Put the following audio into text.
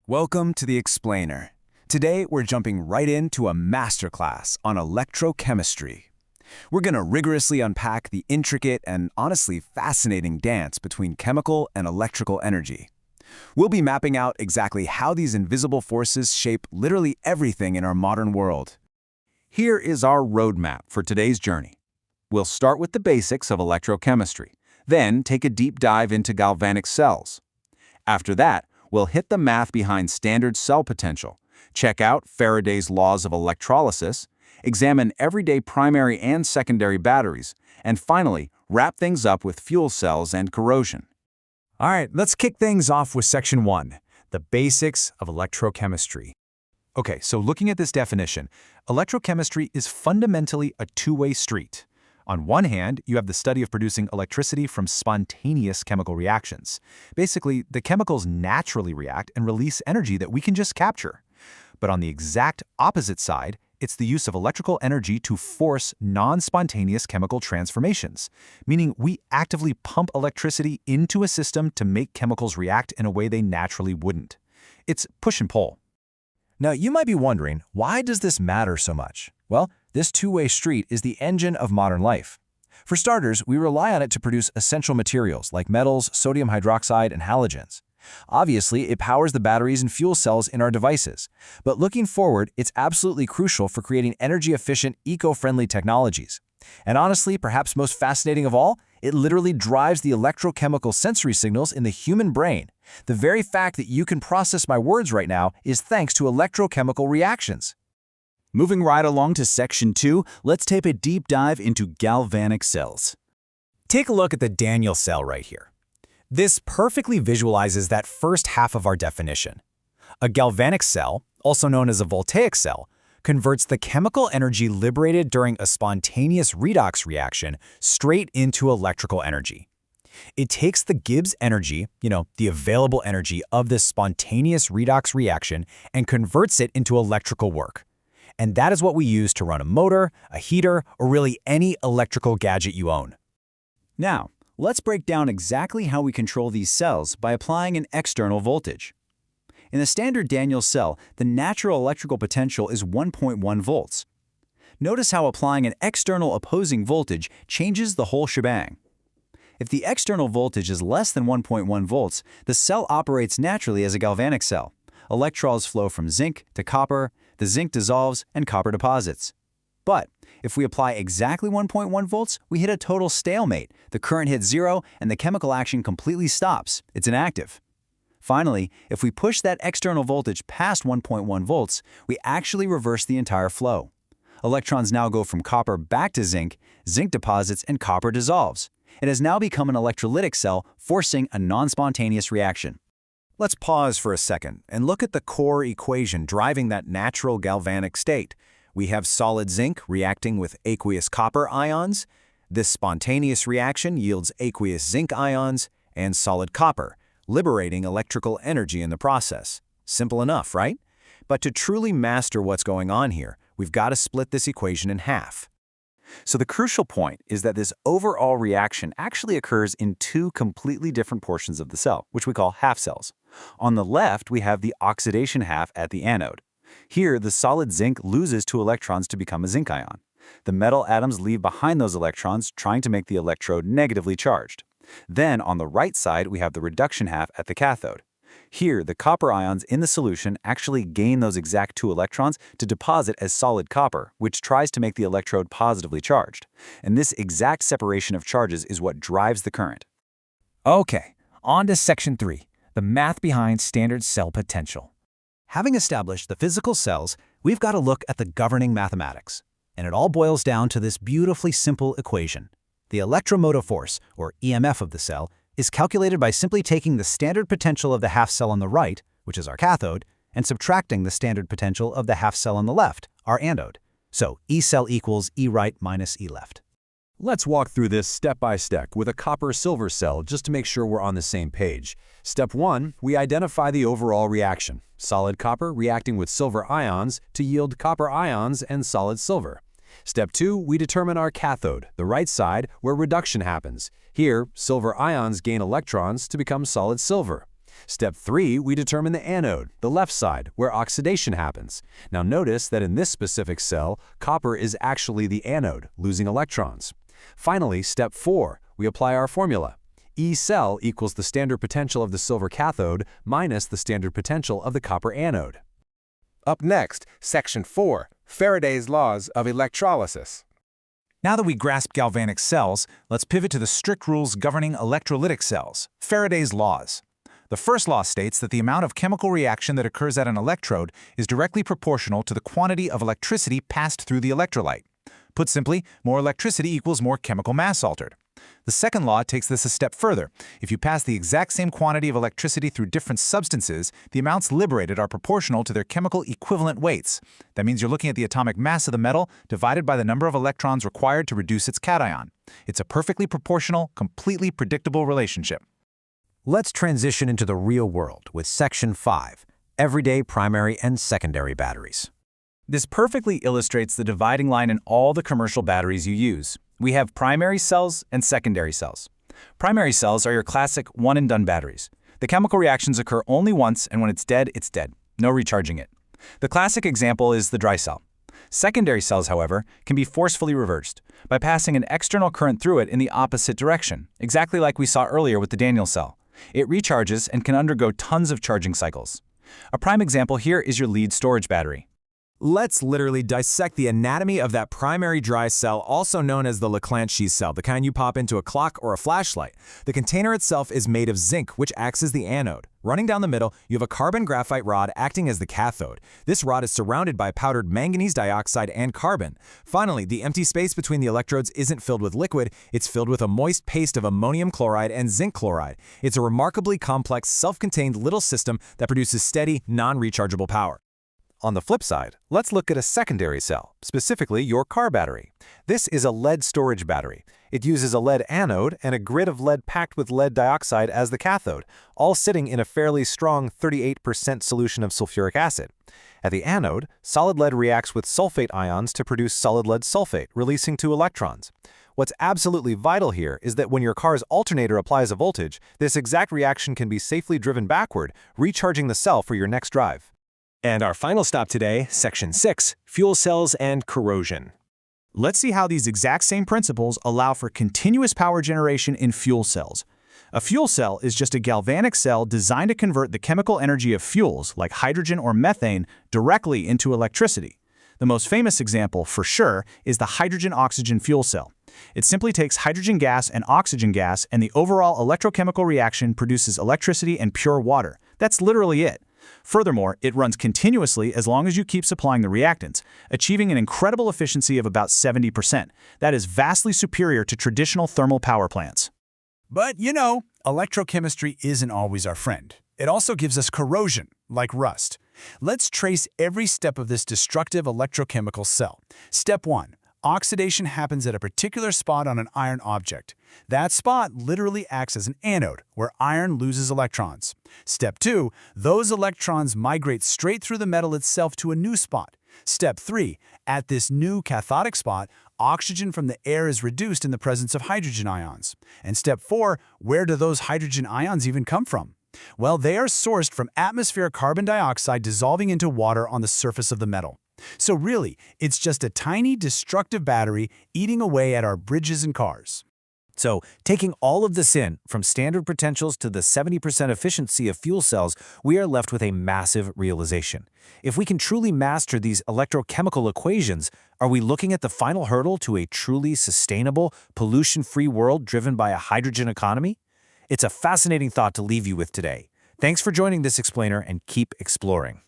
Welcome to The Explainer. Today, we're jumping right into a masterclass on electrochemistry. We're going to rigorously unpack the intricate and honestly fascinating dance between chemical and electrical energy. We'll be mapping out exactly how these invisible forces shape literally everything in our modern world. Here is our roadmap for today's journey. We'll start with the basics of electrochemistry, then take a deep dive into galvanic cells. After that, we'll hit the math behind standard cell potential, check out Faraday's laws of electrolysis, examine everyday primary and secondary batteries, and finally, wrap things up with fuel cells and corrosion. All right, let's kick things off with Section 1, the basics of electrochemistry. Okay, so looking at this definition, electrochemistry is fundamentally a two-way street. On one hand, you have the study of producing electricity from spontaneous chemical reactions. Basically, the chemicals naturally react and release energy that we can just capture. But on the exact opposite side, it's the use of electrical energy to force non-spontaneous chemical transformations, meaning we actively pump electricity into a system to make chemicals react in a way they naturally wouldn't. It's push and pull. Now, you might be wondering, why does this matter so much? Well, this two-way street is the engine of modern life. For starters, we rely on it to produce essential materials like metals, sodium hydroxide, and halogens. Obviously, it powers the batteries and fuel cells in our devices. But looking forward, it's absolutely crucial for creating energy-efficient, eco-friendly technologies. And honestly, perhaps most fascinating of all, it literally drives the electrochemical sensory signals in the human brain. The very fact that you can process my words right now is thanks to electrochemical reactions. Moving right along to Section 2, let's take a deep dive into galvanic cells. Take a look at the Daniell cell right here. This perfectly visualizes that first half of our definition. A galvanic cell, also known as a voltaic cell, converts the chemical energy liberated during a spontaneous redox reaction straight into electrical energy. It takes the Gibbs energy, the available energy of this spontaneous redox reaction, and converts it into electrical work. And that is what we use to run a motor, a heater, or really any electrical gadget you own. Now, let's break down exactly how we control these cells by applying an external voltage. In the standard Daniell cell, the natural electrical potential is 1.1 volts. Notice how applying an external opposing voltage changes the whole shebang. If the external voltage is less than 1.1 volts, the cell operates naturally as a galvanic cell. Electrons flow from zinc to copper, the zinc dissolves, and copper deposits. But if we apply exactly 1.1 volts, we hit a total stalemate. The current hits zero, and the chemical action completely stops. It's inactive. Finally, if we push that external voltage past 1.1 volts, we actually reverse the entire flow. Electrons now go from copper back to zinc deposits, and copper dissolves. It has now become an electrolytic cell, forcing a non-spontaneous reaction. Let's pause for a second and look at the core equation driving that natural galvanic state. We have solid zinc reacting with aqueous copper ions. This spontaneous reaction yields aqueous zinc ions and solid copper, liberating electrical energy in the process. Simple enough, right? But to truly master what's going on here, we've got to split this equation in half. So the crucial point is that this overall reaction actually occurs in two completely different portions of the cell, which we call half cells. On the left, we have the oxidation half at the anode. Here, the solid zinc loses 2 electrons to become a zinc ion. The metal atoms leave behind those electrons, trying to make the electrode negatively charged. Then, on the right side, we have the reduction half at the cathode. Here, the copper ions in the solution actually gain those exact 2 electrons to deposit as solid copper, which tries to make the electrode positively charged. And this exact separation of charges is what drives the current. Okay, on to Section 3, the math behind standard cell potential. Having established the physical cells, we've got to look at the governing mathematics. And it all boils down to this beautifully simple equation. The electromotive force, or EMF of the cell, is calculated by simply taking the standard potential of the half cell on the right, which is our cathode, and subtracting the standard potential of the half cell on the left, our anode. So E cell equals E right minus E left. Let's walk through this step by step with a copper-silver cell just to make sure we're on the same page. Step 1, we identify the overall reaction. Solid copper reacting with silver ions to yield copper ions and solid silver. Step 2, we determine our cathode, the right side, where reduction happens. Here, silver ions gain electrons to become solid silver. Step 3, we determine the anode, the left side, where oxidation happens. Now notice that in this specific cell, copper is actually the anode, losing electrons. Finally, step 4, we apply our formula. E cell equals the standard potential of the silver cathode minus the standard potential of the copper anode. Up next, Section 4, Faraday's Laws of Electrolysis. Now that we grasp galvanic cells, let's pivot to the strict rules governing electrolytic cells, Faraday's laws. The first law states that the amount of chemical reaction that occurs at an electrode is directly proportional to the quantity of electricity passed through the electrolyte. Put simply, more electricity equals more chemical mass altered. The second law takes this a step further. If you pass the exact same quantity of electricity through different substances, the amounts liberated are proportional to their chemical equivalent weights. That means you're looking at the atomic mass of the metal divided by the number of electrons required to reduce its cation. It's a perfectly proportional, completely predictable relationship. Let's transition into the real world with Section 5, Everyday Primary and Secondary Batteries. This perfectly illustrates the dividing line in all the commercial batteries you use. We have primary cells and secondary cells. Primary cells are your classic one-and-done batteries. The chemical reactions occur only once, and when it's dead, no recharging it. The classic example is the dry cell. Secondary cells, however, can be forcefully reversed by passing an external current through it in the opposite direction, exactly like we saw earlier with the Daniell cell. It recharges and can undergo tons of charging cycles. A prime example here is your lead storage battery. Let's literally dissect the anatomy of that primary dry cell, also known as the Leclanché cell, the kind you pop into a clock or a flashlight. The container itself is made of zinc, which acts as the anode. Running down the middle, you have a carbon graphite rod acting as the cathode. This rod is surrounded by powdered manganese dioxide and carbon. Finally, the empty space between the electrodes isn't filled with liquid, it's filled with a moist paste of ammonium chloride and zinc chloride. It's a remarkably complex, self-contained little system that produces steady, non-rechargeable power. On the flip side, let's look at a secondary cell, specifically your car battery. This is a lead storage battery. It uses a lead anode and a grid of lead packed with lead dioxide as the cathode, all sitting in a fairly strong 38% solution of sulfuric acid. At the anode, solid lead reacts with sulfate ions to produce solid lead sulfate, releasing 2 electrons. What's absolutely vital here is that when your car's alternator applies a voltage, this exact reaction can be safely driven backward, recharging the cell for your next drive. And our final stop today, Section 6, Fuel Cells and Corrosion. Let's see how these exact same principles allow for continuous power generation in fuel cells. A fuel cell is just a galvanic cell designed to convert the chemical energy of fuels, like hydrogen or methane, directly into electricity. The most famous example, for sure, is the hydrogen-oxygen fuel cell. It simply takes hydrogen gas and oxygen gas, and the overall electrochemical reaction produces electricity and pure water. That's literally it. Furthermore, it runs continuously as long as you keep supplying the reactants, achieving an incredible efficiency of about 70%. That is vastly superior to traditional thermal power plants. But, you know, electrochemistry isn't always our friend. It also gives us corrosion, like rust. Let's trace every step of this destructive electrochemical cell. Step 1. Oxidation happens at a particular spot on an iron object. That spot literally acts as an anode, where iron loses electrons. Step 2. Those electrons migrate straight through the metal itself to a new spot. Step 3. At this new cathodic spot, oxygen from the air is reduced in the presence of hydrogen ions. And Step 4. Where do those hydrogen ions even come from? Well, they are sourced from atmospheric carbon dioxide dissolving into water on the surface of the metal. So really, it's just a tiny destructive battery eating away at our bridges and cars. So, taking all of this in, from standard potentials to the 70% efficiency of fuel cells, we are left with a massive realization. If we can truly master these electrochemical equations, are we looking at the final hurdle to a truly sustainable, pollution-free world driven by a hydrogen economy? It's a fascinating thought to leave you with today. Thanks for joining this explainer, and keep exploring.